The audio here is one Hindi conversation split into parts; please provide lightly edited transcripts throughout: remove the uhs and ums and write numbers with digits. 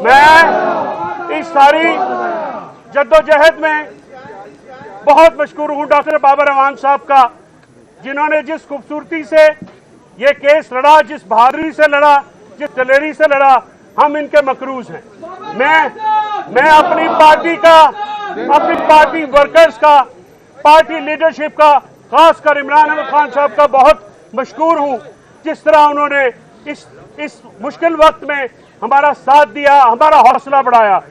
मैं इस सारी जद्दोजहद में बहुत मशकूर हूँ डॉक्टर बाबर अवान साहब का, जिन्होंने जिस खूबसूरती से ये केस लड़ा, जिस बहादुरी से लड़ा, जिस दलेरी से लड़ा, हम इनके मकरूज हैं। मैं अपनी पार्टी का, अपनी पार्टी वर्कर्स का, पार्टी लीडरशिप का, खासकर इमरान अहमद खान साहब का बहुत मशकूर हूँ, जिस तरह उन्होंने इस मुश्किल वक्त में हमारा साथ दिया, हमारा हौसला बढ़ाया।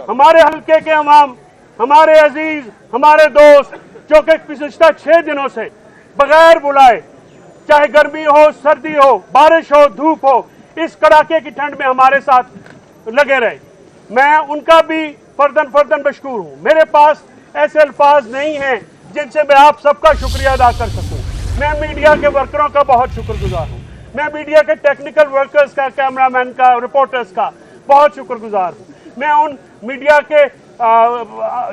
हमारे हल्के के अवाम, हमारे अजीज, हमारे दोस्त, जो कि पिछले 6 दिनों से बगैर बुलाए, चाहे गर्मी हो, सर्दी हो, बारिश हो, धूप हो, इस कड़ाके की ठंड में हमारे साथ लगे रहे, मैं उनका भी फर्दन मशकूर हूँ। मेरे पास ऐसे अल्फाज नहीं हैं जिनसे मैं आप सबका शुक्रिया अदा कर सकूँ। मैं मीडिया के वर्करों का बहुत शुक्रगुजार हूँ। मैं मीडिया के टेक्निकल वर्कर्स का, कैमरामैन का, रिपोर्टर्स का बहुत शुक्रगुजार हूँ। मैं उन मीडिया के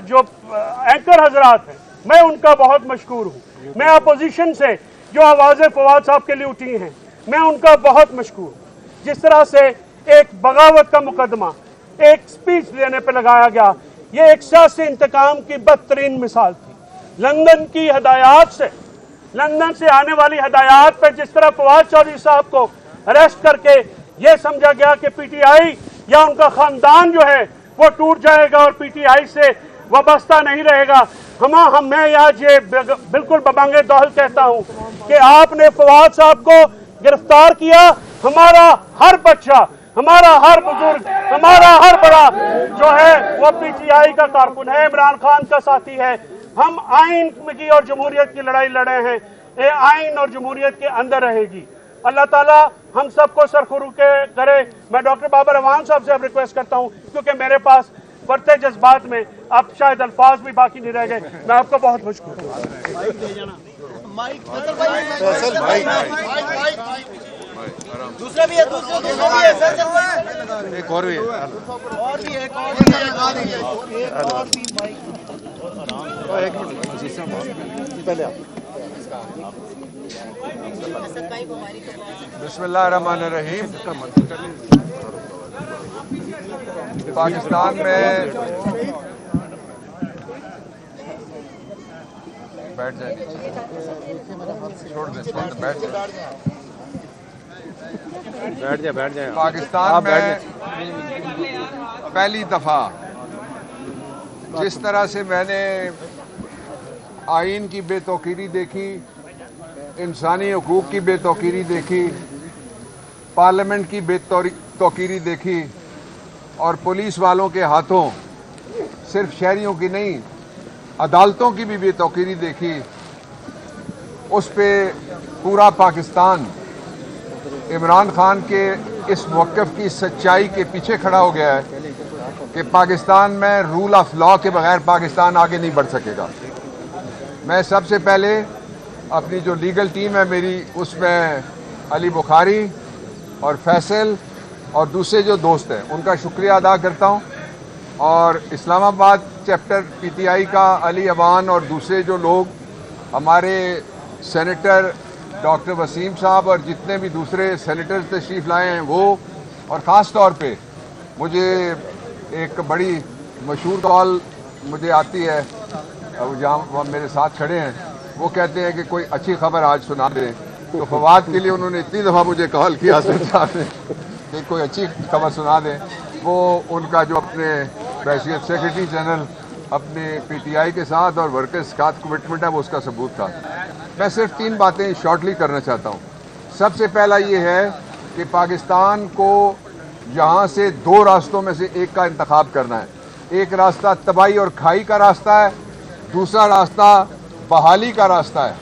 जो एंकर हजरात हैं, मैं उनका बहुत मशकूर हूँ। मैं अपोजिशन से जो आवाज़ें फवाद साहब के लिए उठी हैं, मैं उनका बहुत मशकूर हूँ। जिस तरह से एक बगावत का मुकदमा एक स्पीच देने पर लगाया गया, ये एक सियासी इंतकाम की बदतरीन मिसाल थी। लंदन की हदायत से, लंदन से आने वाली हदायत पर जिस तरह फवाद चौधरी साहब को अरेस्ट करके ये समझा गया कि पीटीआई या उनका खानदान जो है वो टूट जाएगा और पीटीआई से वाबस्ता नहीं रहेगा। मैं आज ये बिल्कुल बबांगे दौहल कहता हूँ कि आपने फवाद साहब को गिरफ्तार किया। हमारा हर बच्चा, हमारा हर बुजुर्ग, हमारा हर बड़ा जो है वो पीटीआई का कारकुन है, इमरान खान का साथी है। हम आइन की और जमहूरियत की लड़ाई लड़े हैं, ये आइन और जमहूरियत के अंदर रहेगी। अल्लाह ताला हम सबको सरखुरू करे। मैं डॉक्टर बाबर अवान साहब से अब रिक्वेस्ट करता हूँ, क्योंकि मेरे पास बढ़ते जज्बात में अब शायद अल्फाज भी बाकी नहीं रह गए। मैं आपका बहुत मशकूर हूँ। दूसरा भी है, दूसरा भी है सर, एक और भी है, एक मिनट पहले आप। बिस्मिल्लाहिर्रहमानिर्रहीम। पाकिस्तान में बैठ जाए, छोड़ दे, बैठ जाए। पाकिस्तान में पहली दफा जिस तरह से मैंने आइन की बेतौकीरी देखी, इंसानी हकूक़ की बेतौकीरी देखी, पार्लियामेंट की बेतौकीरी देखी और पुलिस वालों के हाथों सिर्फ शहरियों की नहीं अदालतों की भी बेतौकीरी देखी, उस पे पूरा पाकिस्तान इमरान खान के इस मौक़िफ़ की सच्चाई के पीछे खड़ा हो गया है कि पाकिस्तान में रूल ऑफ लॉ के बगैर पाकिस्तान आगे नहीं बढ़ सकेगा। मैं सबसे पहले अपनी जो लीगल टीम है मेरी, उसमें अली बुखारी और फैसल और दूसरे जो दोस्त हैं उनका शुक्रिया अदा करता हूं, और इस्लामाबाद चैप्टर पीटीआई का अली अवान और दूसरे जो लोग, हमारे सेनेटर डॉक्टर वसीम साहब और जितने भी दूसरे सेनेटर्स तशरीफ़ लाए हैं वो, और ख़ास तौर पे मुझे एक बड़ी मशहूर कॉल मुझे आती है, जहाँ मेरे साथ खड़े हैं, वो कहते हैं कि कोई अच्छी खबर आज सुना दें। तो फवाद के लिए उन्होंने इतनी दफ़ा मुझे कॉल किया कि कोई अच्छी खबर सुना दें। वो उनका जो अपने बैशियत सेक्रेटरी जनरल अपने पीटीआई के साथ और वर्कर्स के साथ कमिटमेंट है, वो उसका सबूत था। मैं सिर्फ 3 बातें शॉर्टली करना चाहता हूँ। सबसे पहला ये है कि पाकिस्तान को यहाँ से 2 रास्तों में से एक का इंतखाब करना है। एक रास्ता तबाही और खाई का रास्ता है, दूसरा रास्ता बहाली का रास्ता है।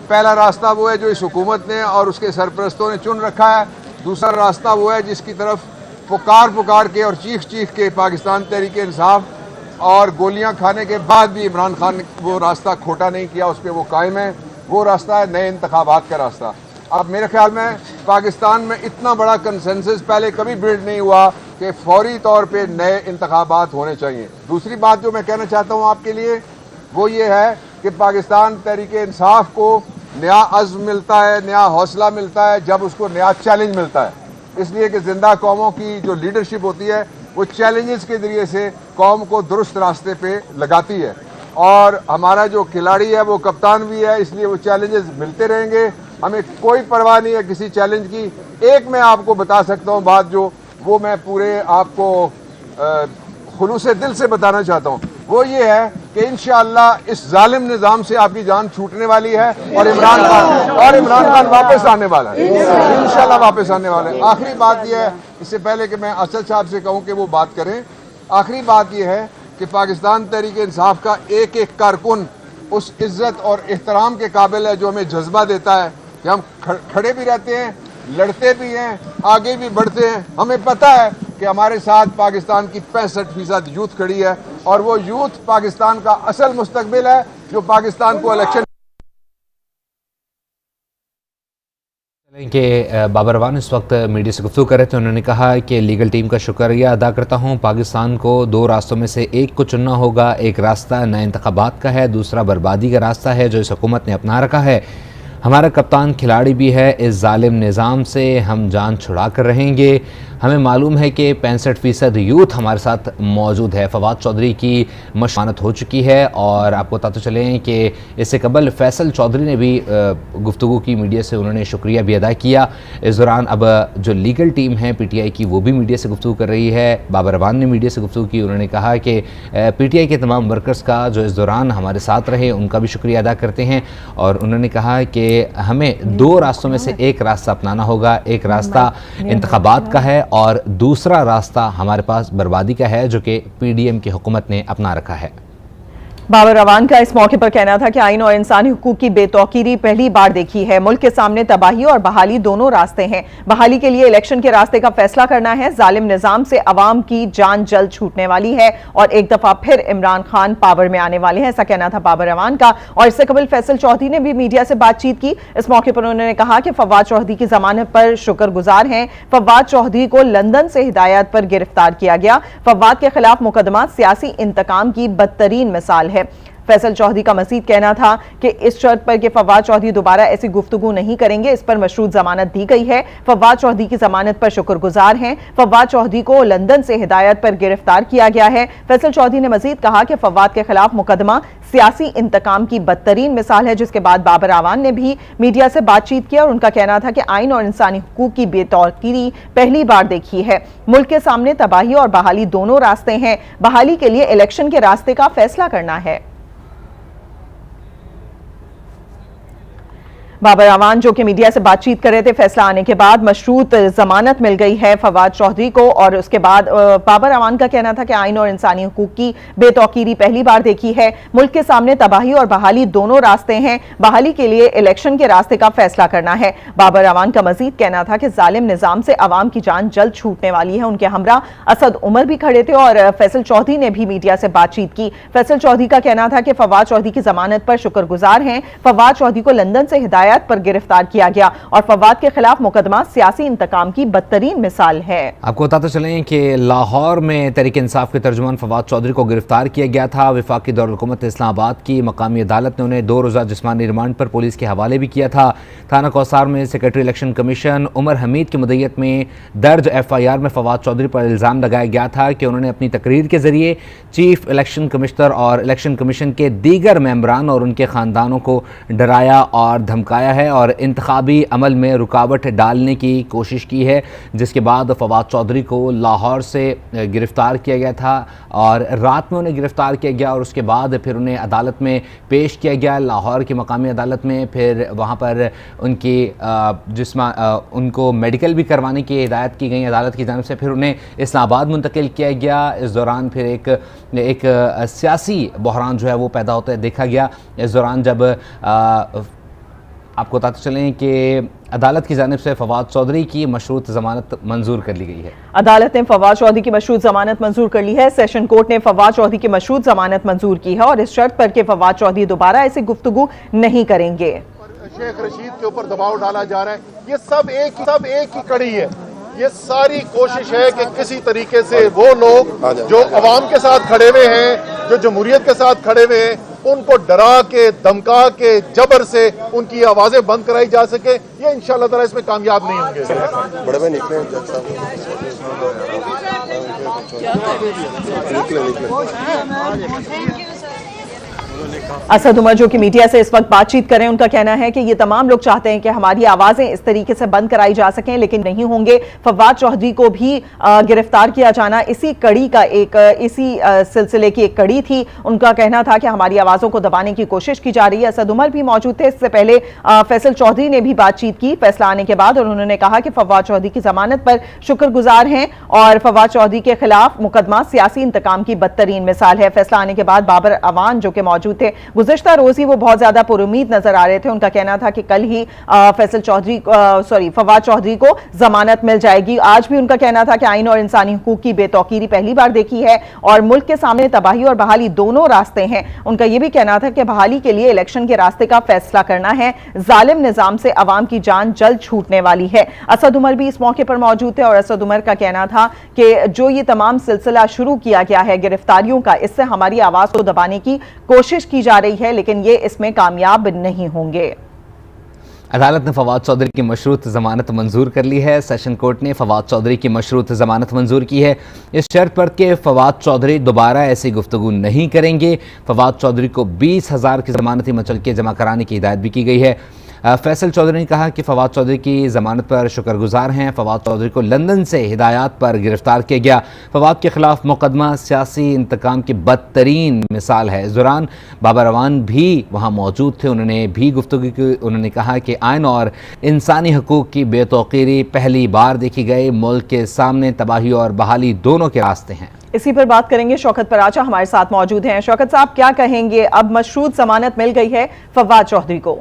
पहला रास्ता वो है जो इस हुकूमत ने और उसके सरपरस्तों ने चुन रखा है, दूसरा रास्ता वो है जिसकी तरफ पुकार के और चीख के पाकिस्तान तहरीक इंसाफ और गोलियां खाने के बाद भी इमरान खान ने वो रास्ता खोटा नहीं किया, उस पर वो कायम है। वो रास्ता है नए इंतखाबात का रास्ता। अब मेरे ख्याल में पाकिस्तान में इतना बड़ा कंसेंसस पहले कभी बिल्ड नहीं हुआ कि फौरी तौर पे नए इंतखाबात होने चाहिए। दूसरी बात जो मैं कहना चाहता हूँ आपके लिए वो ये है कि पाकिस्तान तहरीक इंसाफ को नया अज़्म मिलता है, नया हौसला मिलता है जब उसको नया चैलेंज मिलता है। इसलिए कि जिंदा कौमों की जो लीडरशिप होती है वो चैलेंजेस के जरिए से कौम को दुरुस्त रास्ते पे लगाती है। और हमारा जो खिलाड़ी है वो कप्तान भी है, इसलिए वो चैलेंजेस मिलते रहेंगे, हमें कोई परवाह नहीं है किसी चैलेंज की। एक मैं आपको बता सकता हूँ बात, जो वो मैं पूरे आपको खुलूसे दिल से बताना चाहता हूँ, वो ये है कि इंशाअल्लाह इस जालिम निज़ाम से आपकी जान छूटने वाली है और इमरान खान वापस आने वाला है, इंशाअल्लाह वापस आने वाला है। आखिरी बात यह है, इससे पहले कि मैं असद साहब से कहूँ कि वो बात करें, आखिरी बात यह है कि पाकिस्तान तहरीक इंसाफ का एक एक कारकुन उस इज्जत और एहतराम के काबिल है जो हमें जज्बा देता है कि हम खड़े भी रहते हैं, लड़ते भी हैं, आगे भी बढ़ते हैं। हमें पता है कि हमारे साथ पाकिस्तान की 65% यूथ खड़ी है और वो यूथ पाकिस्तान का असल मुस्तकबिल है जो पाकिस्तान को इलेक्शन कि बाबर अवान इस वक्त मीडिया से गुफ्तगू कर रहे थे। उन्होंने कहा कि लीगल टीम का शुक्रिया अदा करता हूं। पाकिस्तान को दो रास्तों में से एक को चुनना होगा। एक रास्ता नए इंतखाबात का है, दूसरा बर्बादी का रास्ता है जो इस हुकूमत ने अपना रखा है। हमारा कप्तान खिलाड़ी भी है, इस जालिम निज़ाम से हम जान छुड़ा कर रहेंगे। हमें मालूम है कि 65% यूथ हमारे साथ मौजूद है। फवाद चौधरी की मशवानत हो चुकी है और आपको बताते चलें कि इससे कबल फैसल चौधरी ने भी गुफ्तगू की मीडिया से, उन्होंने शुक्रिया भी अदा किया। इस दौरान अब जो लीगल टीम है PTI की, वो भी मीडिया से गुफ्तगू कर रही है। बाबर अवान ने मीडिया से गुफ्तगू की, उन्होंने कहा कि PTI के तमाम वर्कर्स का जो इस दौरान हमारे साथ रहे उनका भी शुक्रिया अदा करते हैं। और उन्होंने कहा कि हमें दो रास्तों में से एक रास्ता अपनाना होगा। एक रास्ता इंतखाबात का है और दूसरा रास्ता हमारे पास बर्बादी का है जो कि PDM की हुकूमत ने अपना रखा है। बाबर अवान का इस मौके पर कहना था कि आईन और इंसानी हुकूक की बेतौकीरी पहली बार देखी है। मुल्क के सामने तबाही और बहाली दोनों रास्ते हैं। बहाली के लिए इलेक्शन के रास्ते का फैसला करना है। जालिम निजाम से अवाम की जान जल्द छूटने वाली है और एक दफा फिर इमरान खान पावर में आने वाले हैं, ऐसा कहना था बाबर अवान का। और इससे कबल फैसल चौधरी ने भी मीडिया से बातचीत की। इस मौके पर उन्होंने कहा कि फवाद चौधरी की जमानत पर शुक्रगुजार हैं। फवाद चौधरी को लंदन से हिदायत पर गिरफ्तार किया गया। फवाद के खिलाफ मुकदमा सियासी इंतकाम की बदतरीन मिसाल है। फैसल चौधरी का मजीद कहना था कि इस शर्त पर कि फवाद चौधरी दोबारा ऐसी गुफ्तगू नहीं करेंगे, इस पर मशरूत जमानत दी गई है। फवाद चौधरी की जमानत पर शुक्रगुजार हैं। फवाद चौधरी को लंदन से हिदायत पर गिरफ्तार किया गया है। फैसल चौधरी ने मजीद कहा कि फवाद के खिलाफ मुकदमा सियासी इंतकाम की बदतरीन मिसाल है। जिसके बाद बाबर अवान ने भी मीडिया से बातचीत की और उनका कहना था कि आइन और इंसानी हुकूक की बेतौकीरी पहली बार देखी है। मुल्क के सामने तबाही और बहाली दोनों रास्ते हैं। बहाली के लिए इलेक्शन के रास्ते का फैसला करना है। बाबर अवान जो कि मीडिया से बातचीत कर रहे थे, फैसला आने के बाद मशरूत जमानत मिल गई है फवाद चौधरी को। और उसके बाद बाबर अवान का कहना था कि आइन और इंसानी हुकूक की बेतौकीरी पहली बार देखी है। मुल्क के सामने तबाही और बहाली दोनों रास्ते हैं। बहाली के लिए इलेक्शन के रास्ते का फैसला करना है। बाबर अवान का मजीद कहना था कि जालिम निजाम से अवाम की जान जल्द छूटने वाली है। उनके हमरा असद उमर भी खड़े थे और फैसल चौधरी ने भी मीडिया से बातचीत की। फैसल चौधरी का कहना था कि फवाद चौधरी की जमानत पर शुक्रगुजार हैं। फवाद चौधरी को लंदन से हिदायत पर गिरफ्तार किया गया और फवाद के खिलाफ मुकदमा सियासी इंतकाम की बदतरीन मिसाल है। आपको बताते चलें कि लाहौर में तहरीक इंसाफ के तर्जुमान फवाद चौधरी को गिरफ्तार किया गया था। वफाकी दारुल-हुकूमत इस्लामाबाद की मकामी अदालत ने उन्हें 2 रोज़ा जिस्मानी रिमांड पर पुलिस के हवाले भी किया था। थाना कौसार में secretary election commission Umar Hamid की मुद्दत में दर्ज FIR में फवाद चौधरी पर इल्ज़ाम लगाया गया था कि उन्होंने अपनी तकरीर के जरिए चीफ इलेक्शन कमिश्नर और इलेक्शन कमीशन के दीगर मेंबरान और उनके ख़ानदानों को डराया और धमकाया है और इंतखाबी अमल में रुकावट डालने की कोशिश की है। जिसके बाद फवाद चौधरी को लाहौर से गिरफ़्तार किया गया था और रात में उन्हें गिरफ़्तार किया गया और उसके बाद फिर उन्हें अदालत में पेश किया गया, लाहौर की मकामी अदालत में। फिर वहाँ पर उनकी उनको मेडिकल भी करवाने की हिदायत की गई अदालत की जानिब से। फिर उन्हें इस्लामाबाद मुंतकिल किया गया। इस दौरान फिर एक सियासी बहरान जो है वो पैदा होता है देखा गया। इस दौरान जब आपको बताते चलें कि अदालत की जानिब से फवाद चौधरी की मशरूत जमानत मंजूर कर ली गई है। अदालत ने फवाद चौधरी की मशरूत जमानत मंजूर कर ली है। सेशन कोर्ट ने फवाद चौधरी की मशरूत जमानत मंजूर की है और इस शर्त पर कि फवाद चौधरी दोबारा ऐसी गुफ्तगू नहीं करेंगे। शेख रशीद के ऊपर दबाव डाला जा रहा है, ये सब एक ही कड़ी है। ये सारी कोशिश है कि किसी तरीके से वो लोग जो अवाम के साथ खड़े हुए हैं, जो जमहूरियत के साथ खड़े हुए हैं, उनको डरा के, धमका के, जबर से उनकी आवाजें बंद कराई जा सके। ये इंशाअल्लाह ताला इसमें कामयाब नहीं होंगे। बड़े भाई निकले जज साहब। असद उमर जो कि मीडिया से इस वक्त बातचीत करें, उनका कहना है कि ये तमाम लोग चाहते हैं कि हमारी आवाजें इस तरीके से बंद कराई जा सकें, लेकिन नहीं होंगे। फवाद चौधरी को भी गिरफ्तार किया जाना इसी कड़ी का इसी सिलसिले की एक कड़ी थी। उनका कहना था कि हमारी आवाजों को दबाने की कोशिश की जा रही है। असद उमर भी मौजूद थे। इससे पहले फैसल चौधरी ने भी बातचीत की फैसला आने के बाद, और उन्होंने कहा कि फवाद चौधरी की जमानत पर शुक्रगुजार हैं और फवाद चौधरी के खिलाफ मुकदमा सियासी इंतकाम की बदतरीन मिसाल है। फैसला आने के बाद बाबर अवान जो कि मौजूद थे, गुज़िश्ता रोज ही वो बहुत ज्यादा पुरुमीद नजर आ रहे थे। उनका कहना था कि कल ही फवाद चौधरी को जमानत मिल जाएगी। आज भी उनका कहना था कि आईन और इंसानी हुकूक की बेतौकीरी पहली बार देखी है और मुल्क के सामने तबाही और बहाली दोनों रास्ते हैं। उनका यह भी कहना था कि बहाली के लिए इलेक्शन के रास्ते का फैसला करना है। जालिम निजाम से अवाम की जान जल्द छूटने वाली है। असद उमर भी इस मौके पर मौजूद थे और असद उमर का कहना था कि जो ये तमाम सिलसिला शुरू किया गया है गिरफ्तारियों का, इससे हमारी आवाज को दबाने की कोशिश की जा रही है, लेकिन ये इसमें कामयाब नहीं होंगे। अदालत ने फवाद चौधरी की मशरूत जमानत मंजूर कर ली है। सेशन कोर्ट ने फवाद चौधरी की मशरूत जमानत मंजूर की है, इस शर्त पर कि फवाद चौधरी दोबारा ऐसी गुफ्तगू नहीं करेंगे। फवाद चौधरी को 20,000 की जमानती मचलके जमा कराने की हिदायत भी की गई है। फैसल चौधरी ने कहा कि फवाद चौधरी की जमानत पर शुक्रगुजार हैं। फवाद चौधरी को लंदन से हिदायत पर गिरफ्तार किया गया। फवाद के खिलाफ मुकदमा सियासी इंतकाम की बदतरीन मिसाल है। इस दौरान बाबर अवान भी वहाँ मौजूद थे। उन्होंने भी गुफ्तगू की। उन्होंने कहा कि आइन और इंसानी हकूक़ की बेतौकीरी पहली बार देखी गई। मुल्क के सामने तबाही और बहाली दोनों के रास्ते हैं। इसी पर बात करेंगे। शौकत पराचा हमारे साथ मौजूद हैं। शौकत साहब, क्या कहेंगे? अब मशरूत जमानत मिल गई है फवाद चौधरी को।